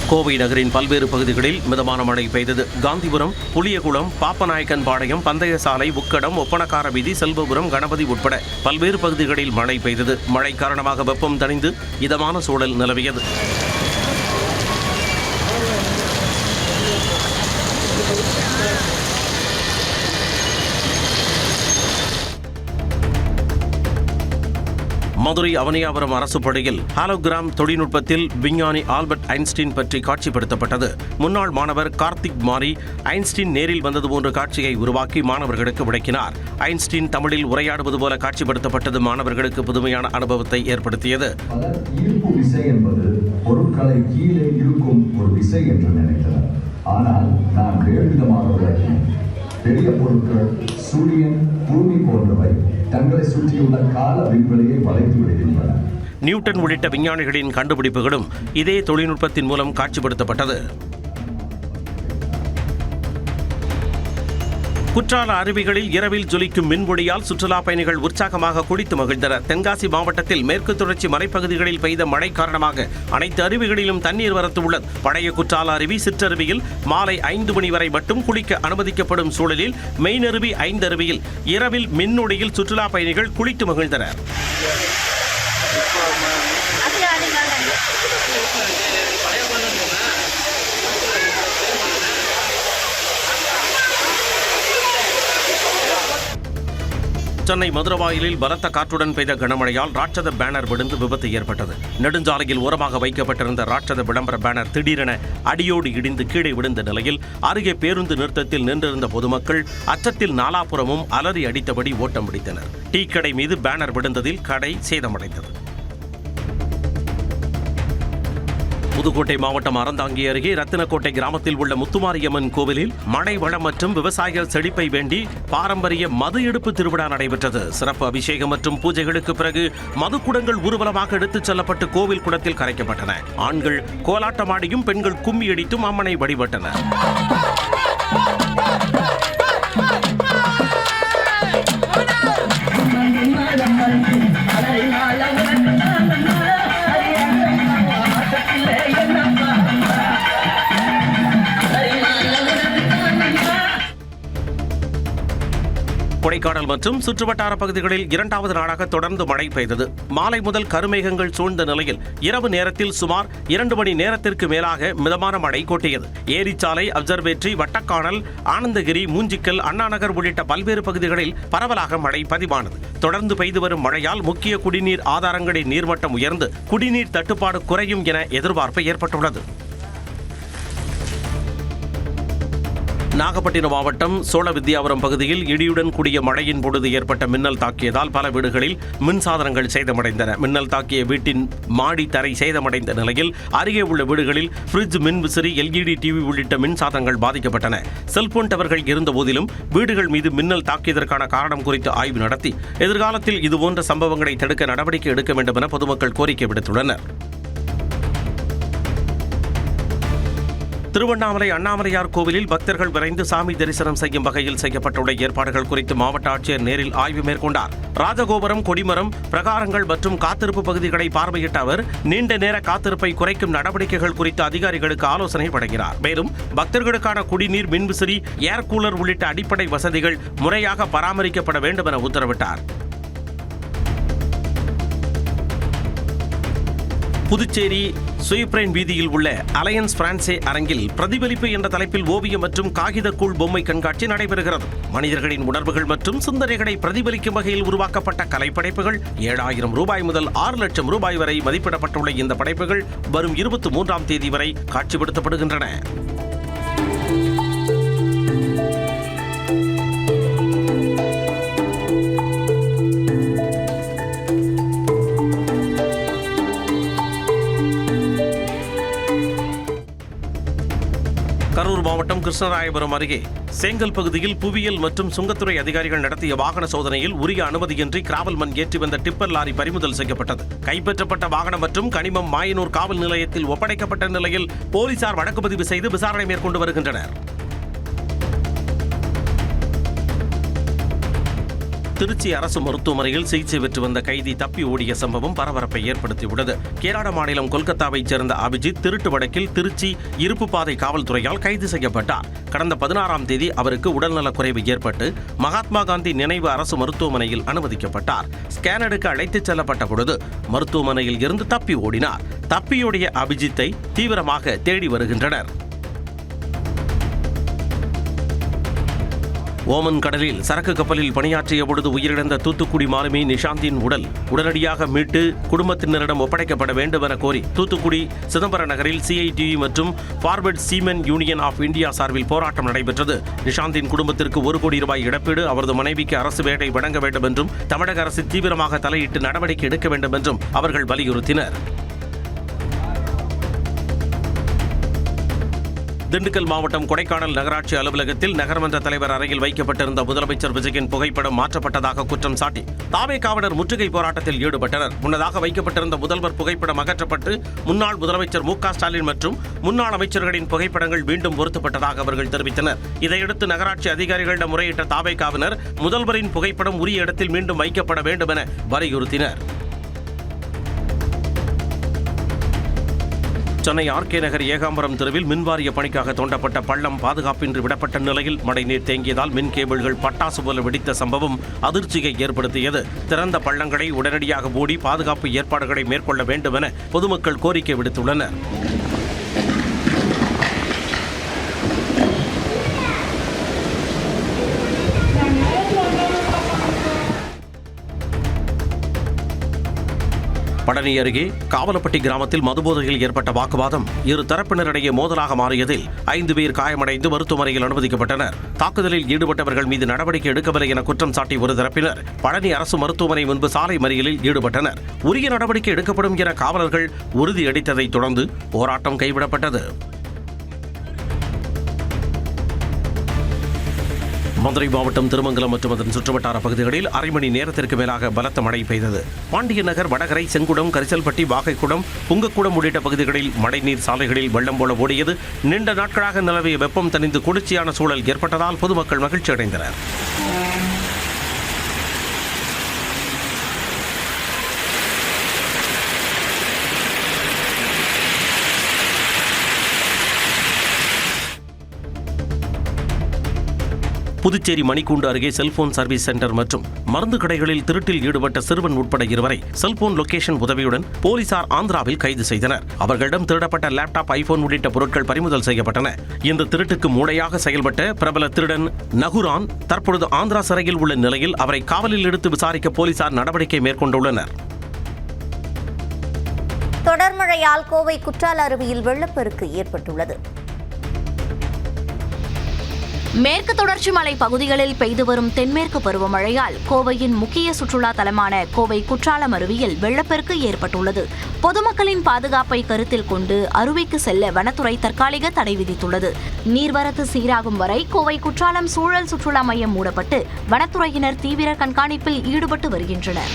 கோவை நகரின் பல்வேறு பகுதிகளில் மிதமான மழை பெய்தது. காந்திபுரம், புளியகுளம், பாப்பநாயக்கன்பாளையம், பந்தயசாலை, உக்கடம், ஒப்பனக்கார வீதி, செல்வபுரம், கணபதி உட்பட பல்வேறு பகுதிகளில் மழை பெய்தது. மழை காரணமாக வெப்பம் தணிந்து இதமான சூழல் நிலவியது. மதுரை அவனியாபுரம் அரசு பள்ளியில் ஹாலோகிராம் தொழில்நுட்பத்தில் விஞ்ஞானி ஆல்பர்ட் ஐன்ஸ்டீன் பற்றி காட்சிப்படுத்தப்பட்டது. முன்னாள் மாணவர் கார்த்திக் மாரி ஐன்ஸ்டீன் நேரில் வந்தது போன்ற காட்சியை உருவாக்கி மாணவர்களுக்கு விளக்கினார். ஐன்ஸ்டீன் தமிழில் உரையாடுவது போல காட்சிப்படுத்தப்பட்டது மாணவர்களுக்கு புதுமையான அனுபவத்தை ஏற்படுத்தியது. ஈர்ப்பு விசை என்பது பொருட்களை கீழே இழுக்கும் ஒரு விசை என்று நினைத்தனர். ஆனால் நான் வேறு விதமாக விளக்கினேன். பெரிய பொருட்கள், சூரியன், பூமி போன்றவை தங்களை சுற்றியுள்ள கால விண்வெளியை வளைத்து விடுகின்றன. நியூட்டன் உள்ளிட்ட விஞ்ஞானிகளின் கண்டுபிடிப்புகளும் இதே தொழில்நுட்பத்தின் மூலம் காட்சிப்படுத்தப்பட்டது. குற்றால அருவிகளில் இரவில் ஜொலிக்கும் மின்ஒளியால் சுற்றுலா பயணிகள் உற்சாகமாக குளித்து மகிழ்ந்தனர். தென்காசி மாவட்டத்தில் மேற்கு தொடர்ச்சி மலைப்பகுதிகளில் பெய்த மழை காரணமாக அனைத்து அருவிகளிலும் தண்ணீர் வரத்து உள்ளது. பழைய குற்றால அருவி, சிற்றருவியில் மாலை 5 மணி வரை மட்டும் குளிக்க அனுமதிக்கப்படும் சூழலில் மெயினருவி, 5 அருவியில் இரவில் மின்னொளியில் சுற்றுலா பயணிகள் குளித்து மகிழ்ந்தனர். சென்னை மதுரவாயிலில் பலத்த காற்றுடன் பெய்த கனமழையால் ராட்சத பேனர் விழுந்து விபத்து ஏற்பட்டது. நெடுஞ்சாலையில் ஓரமாக வைக்கப்பட்டிருந்த ராட்சத விளம்பர பேனர் திடீரென அடியோடு இடிந்து கீழே விழுந்த நிலையில் அருகே பேருந்து நிறுத்தத்தில் நின்றிருந்த பொதுமக்கள் அச்சத்தில் நாலாபுறமும் அலறி அடித்தபடி ஓட்டம் பிடித்தனர். டீ கடை மீது பேனர் விழுந்ததில் கடை சேதமடைந்தது. புதுக்கோட்டை மாவட்டம் அறந்தாங்கி அருகே ரத்தினக்கோட்டை கிராமத்தில் உள்ள முத்துமாரியம்மன் கோவிலில் மழை வளம் மற்றும் விவசாயிகள் செழிப்பை வேண்டி பாரம்பரிய மது எடுப்பு திருவிழா நடைபெற்றது. சிறப்பு அபிஷேகம் மற்றும் பூஜைகளுக்கு பிறகு மதுக்குடங்கள் ஊர்வலமாக எடுத்துச் செல்லப்பட்டு கோவில் குளத்தில் கரைக்கப்பட்டன. ஆண்கள் கோலாட்டமாடியும் பெண்கள் கும்மி அடித்தும் அம்மனை வழிபட்டனர். கொடைக்கானல் மற்றும் சுற்றுவட்டார பகுதிகளில் 2வது நாளாக தொடர்ந்து மழை பெய்தது. மாலை முதல் கருமேகங்கள் சூழ்ந்த நிலையில் இரவு நேரத்தில் சுமார் 2 மணி நேரத்திற்கு மேலாக மிதமான மழை கொட்டியது. ஏரிச்சாலை, அப்சர்வேட்டரி, வட்டக்கானல், ஆனந்தகிரி, மூஞ்சிக்கல், அண்ணாநகர் உள்ளிட்ட பல்வேறு பகுதிகளில் பரவலாக மழை பதிவானது. தொடர்ந்து பெய்து வரும் மழையால் முக்கிய குடிநீர் ஆதாரங்களின் நீர்மட்டம் உயர்ந்து குடிநீர் தட்டுப்பாடு குறையும் என எதிர்பார்ப்பு ஏற்பட்டுள்ளது. நாகப்பட்டினம் மாவட்டம் சோழவித்யாபுரம் பகுதியில் இடியுடன் கூடிய மழையின் பொழுது ஏற்பட்ட மின்னல் தாக்கியதால் பல வீடுகளில் மின்சாதனங்கள் சேதமடைந்தன. மின்னல் தாக்கிய வீட்டின் மாடி தரை சேதமடைந்த நிலையில் அருகே உள்ள வீடுகளில் ஃப்ரிட்ஜ், மின்விசிறி, LED டிவி உள்ளிட்ட மின்சாதனங்கள் பாதிக்கப்பட்டன. செல்போன் டவர்கள் இருந்த போதிலும் வீடுகள் மீது மின்னல் தாக்கியதற்கான காரணம் குறித்து ஆய்வு நடத்தி எதிர்காலத்தில் இதுபோன்ற சம்பவங்களை தடுக்க நடவடிக்கை எடுக்க வேண்டும் என பொதுமக்கள் கோரிக்கை விடுத்துள்ளனர். திருவண்ணாமலை அண்ணாமலையார் கோவிலில் பக்தர்கள் விரைந்து சாமி தரிசனம் செய்யும் வகையில் செய்யப்பட்டுள்ள ஏற்பாடுகள் குறித்து மாவட்ட ஆட்சியர் நேரில் ஆய்வு மேற்கொண்டார். ராஜகோபுரம், கொடிமரம், பிரகாரங்கள் மற்றும் காத்திருப்பு பகுதிகளை பார்வையிட்ட அவர் நீண்ட நேர காத்திருப்பை குறைக்கும் நடவடிக்கைகள் குறித்து அதிகாரிகளுக்கு ஆலோசனை வழங்கினார். மேலும் பக்தர்களுக்கான குடிநீர், மின்விசிறி, ஏர் கூலர் உள்ளிட்ட அடிப்படை வசதிகள் முறையாக பராமரிக்கப்பட வேண்டும் என உத்தரவிட்டார். புதுச்சேரி சுயப்ரைன் வீதியில் உள்ள அலையன்ஸ் பிரான்சே அரங்கில் பிரதிபலிப்பு என்ற தலைப்பில் ஓவியம் மற்றும் காகிதக்கூழ் பொம்மை கண்காட்சி நடைபெறுகிறது. மனிதர்களின் உணர்வுகள் மற்றும் சிந்தனைகளை பிரதிபலிக்கும் வகையில் உருவாக்கப்பட்ட கலைப்படைப்புகள் 7,000 ரூபாய் முதல் 6 லட்சம் ரூபாய் வரை மதிப்பிடப்பட்டுள்ள இந்த படைப்புகள் வரும் 23ஆம் தேதி வரை காட்சிப்படுத்தப்படுகின்றன. கரூர் மாவட்டம் கிருஷ்ணராயபுரம் அருகே சேங்கல் பகுதியில் புவியியல் மற்றும் சுங்கத்துறை அதிகாரிகள் நடத்திய வாகன சோதனையில் உரிய அனுமதியின்றி கிராவல் மண் ஏற்றி வந்த டிப்பர் லாரி பறிமுதல் செய்யப்பட்டது. கைப்பற்றப்பட்ட வாகனம் மற்றும் கனிமம் மாயனூர் காவல் நிலையத்தில் ஒப்படைக்கப்பட்ட நிலையில் போலீசார் வழக்கு பதிவு செய்து விசாரணை மேற்கொண்டு வருகின்றனர். திருச்சி அரசு மருத்துவமனையில் சிகிச்சை பெற்று வந்த கைதி தப்பி ஓடிய சம்பவம் பரபரப்பை ஏற்படுத்தியுள்ளது. கேரள மாநிலம் கொல்கத்தாவைச் சேர்ந்த அபிஜித் திருட்டு வழக்கில் திருச்சி இருப்பு பாதை காவல்துறையால் கைது செய்யப்பட்டார். கடந்த 16ஆம் தேதி அவருக்கு உடல்நலக்குறைவு ஏற்பட்டு மகாத்மா காந்தி நினைவு அரசு மருத்துவமனையில் அனுமதிக்கப்பட்டார். ஸ்கேன் எடுக்க அழைத்துச் செல்லப்பட்ட பொழுது மருத்துவமனையில் இருந்து தப்பி ஓடினார். தப்பியோடிய அபிஜித்தை தீவிரமாக தேடி வருகின்றனர். ஓமன் கடலில் சரக்கு கப்பலில் பணியாற்றிய பொழுது உயிரிழந்த தூத்துக்குடி மாலுமி நிஷாந்தின் உடல் உடனடியாக மீட்டு குடும்பத்தினரிடம் ஒப்படைக்கப்பட வேண்டும் என கோரி தூத்துக்குடி சிதம்பரம் நகரில் CITU மற்றும் forward seamen union of India சார்பில் போராட்டம் நடைபெற்றது. நிஷாந்தின் குடும்பத்திற்கு 1 கோடி ரூபாய் இழப்பீடு, அவரது மனைவிக்கு அரசு வேலை வழங்க வேண்டும் என்றும் தமிழக அரசு தீவிரமாக தலையிட்டு நடவடிக்கை எடுக்க வேண்டும் என்றும் அவர்கள் வலியுறுத்தினர். திண்டுக்கல் மாவட்டம் கொடைக்கானல் நகராட்சி அலுவலகத்தில் நகர்மன்ற தலைவர் அறையில் வைக்கப்பட்டிருந்த முதலமைச்சர் விஜயின் புகைப்படம் மாற்றப்பட்டதாக குற்றம் சாட்டி தாவேகாவினர் முற்றுகை போராட்டத்தில் ஈடுபட்டனர். முன்னதாக வைக்கப்பட்டிருந்த முதல்வர் புகைப்படம் அகற்றப்பட்டு முன்னாள் முதலமைச்சர் மு.க. ஸ்டாலின் மற்றும் முன்னாள் அமைச்சர்களின் புகைப்படங்கள் மீண்டும் பொருத்தப்பட்டதாக அவர்கள் தெரிவித்தனர். இதையடுத்து நகராட்சி அதிகாரிகளிடம் முறையிட்ட தாவேகாவினர் முதல்வரின் புகைப்படம் உரிய இடத்தில் மீண்டும் வைக்கப்பட வேண்டும் என வலியுறுத்தினர். சென்னை RK நகர் ஏகாம்பரம் தெருவில் மின்வாரிய பணிக்காக தோண்டப்பட்ட பள்ளம் பாதுகாப்பின்றி விடப்பட்ட நிலையில் மழைநீர் தேங்கியதால் மின் கேபிள்கள் பட்டாசு போல வெடித்த சம்பவம் அதிர்ச்சியை ஏற்படுத்தியது. திறந்த பள்ளங்களை உடனடியாக மூடி பாதுகாப்பு ஏற்பாடுகளை மேற்கொள்ள வேண்டும் என பொதுமக்கள் கோரிக்கை விடுத்துள்ளனர். பழனி அருகே காவலப்பட்டி கிராமத்தில் மதுபோதையில் ஏற்பட்ட வாக்குவாதம் இரு தரப்பினரிடையே மோதலாக மாறியதில் 5 பேர் காயமடைந்து மருத்துவமனையில் அனுமதிக்கப்பட்டனர். தாக்குதலில் ஈடுபட்டவர்கள் மீது நடவடிக்கை எடுக்கவில்லை என குற்றம் சாட்டி ஒரு தரப்பினர் பழனி அரசு மருத்துவமனை முன்பு சாலை மறியலில் ஈடுபட்டனர். உரிய நடவடிக்கை எடுக்கப்படும் என காவலர்கள் உறுதியளித்ததைத் தொடர்ந்து போராட்டம் கைவிடப்பட்டது. மதுரை மாவட்டம் திருமங்கலம் மற்றும் அதன் சுற்றுவட்டார பகுதிகளில் அரை மணி நேரத்திற்கு மேலாக பலத்த மழை பெய்தது. பாண்டியன் நகர், வடகரை, செங்குடம், கரிசல்பட்டி, வாகைக்குடம், புங்கக்குடம் உள்ளிட்ட பகுதிகளில் மழைநீர் சாலைகளில் வெள்ளம் போல ஓடியது. நீண்ட நாட்களாக நிலவிய வெப்பம் தணிந்து குளிர்ச்சியான சூழல் ஏற்பட்டதால் பொதுமக்கள் மகிழ்ச்சி அடைந்தனர். புதுச்சேரி மணிக்கூண்டு அருகே செல்போன் சர்வீஸ் சென்டர் மற்றும் மருந்து கடைகளில் திருட்டில் ஈடுபட்ட சிறுவன் உட்பட 2 பேரை செல்போன் லொகேஷன் உதவியுடன் போலீசார் ஆந்திராவில் கைது செய்தனர். அவர்களிடம் திருடப்பட்ட லேப்டாப், ஐபோன் உள்ளிட்ட பொருட்கள் பறிமுதல் செய்யப்பட்டன. இந்த திருட்டுக்கு மூளையாக செயல்பட்ட பிரபல திருடன் நகுரான் தற்பொழுது ஆந்திரா சிறையில் உள்ள நிலையில் அவரை காவலில் எடுத்து விசாரிக்க போலீசார் நடவடிக்கை மேற்கொண்டுள்ளனர். தொடர் மழையால் கோவை குற்றால அருவியில் வெள்ளப்பெருக்கு ஏற்பட்டுள்ளது. மேற்கு தொடர்ச்சி மலை பகுதிகளில் பெய்து வரும் தென்மேற்கு பருவமழையால் கோவையின் முக்கிய சுற்றுலா தலமான கோவை குற்றாலம் அருவியில் வெள்ளப்பெருக்கு ஏற்பட்டுள்ளது. பொதுமக்களின் பாதுகாப்பை கருத்தில் கொண்டு அருவிக்கு செல்ல வனத்துறை தற்காலிக தடை விதித்துள்ளது. நீர்வரத்து சீராகும் வரை கோவை குற்றாலம் சூழல் சுற்றுலா மையம் மூடப்பட்டு வனத்துறையினர் தீவிர கண்காணிப்பில் ஈடுபட்டு வருகின்றனர்.